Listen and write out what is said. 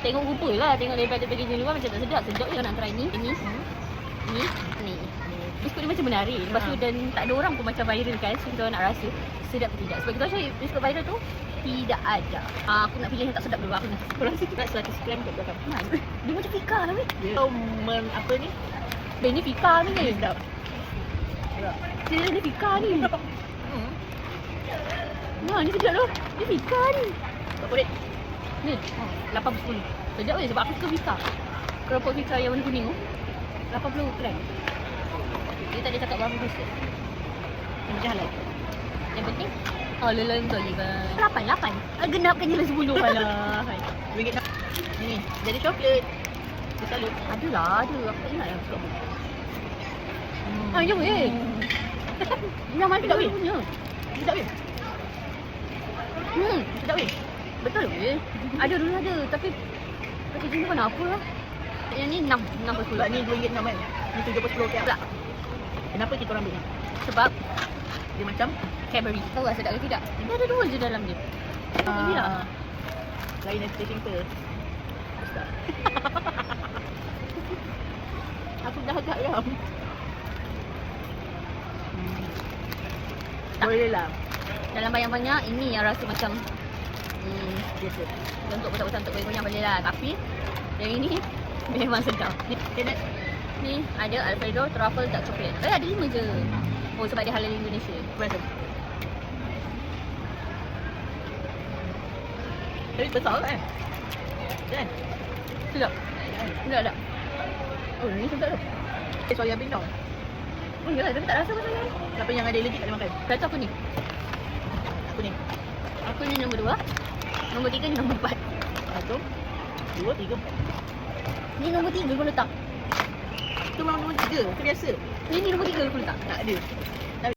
Tengok rupa lah, tengok daripada packaging luar macam tak sedap. Sedap je nak try ni. Ni. Biskut ni macam menarik. Lepas tu dan tak ada orang pun macam viral kan. So kita nak rasa sedap ke tidak. Sebab kita rasa biskut viral tu tidak ada. Aku nak pilih yang tak sedap dulu. Aku nak rasa kita 100 gram kat belakang. Dia macam fika lah weh. Apa ni? Ni fika ni. Sedap. Ni fika ni. Ni sedap tu. Ni fika ni. Berapa red? Ni 8/10. Sedap weh sebab aku suka fika. Keropok fika yang warna kuning tu 80 gram. Dia tak ada cakap berapa persen. Yang macam halal. Yang penting lelang tu je kan. 8. Genapkan je lah 10 alah. RM1. Ni. Jadi coklat. Dia selalu. Ada lah, ada. Aku tak ingat yang cakap. Ya weh. Yang mana Sedap, weh? punya? Sedap weh. Sedap weh. Betul weh. Ada dulu ada tapi packaging tu mana apa lah. Yang ni 6/10. Sebab ni RM2.6 kan? Ni RM7.10 kan? Tak. Kenapa kita orang ambil ni? Sebab Dia macam Cadbury. Tahu tak sedap ke tidak? Dia ada 2 je dalam dia. Tahu ni lah. Lain dari cinta. Sedap. Aku dah agak ram. Boleh lah. Dalam banyak-banyak ini yang rasa macam Biasa. untuk besar-besar untuk banyak boleh lah. Tapi yang ini memang sedap. Ni ada Alfredo truffle dark chocolate. Ada 5 je. Oh sebab dia halal Indonesia. Biasa. Tapi besar kan? Kan? Sedap. Sedap tak? Oh ni sedap tu. Soya bean tau. Oh yalah tapi tak rasa macam ni. Siapa yang ada allergic tak boleh makan? Kata aku ni. Aku ni. Aku ni nombor 2. Nombor 3 ni nombor 4. 1, 2, 3, 4. Ni nombor 3 kau letak. Itu memang nombor 3. Itu biasa. Ini nombor 3 kau letak. Tak ada.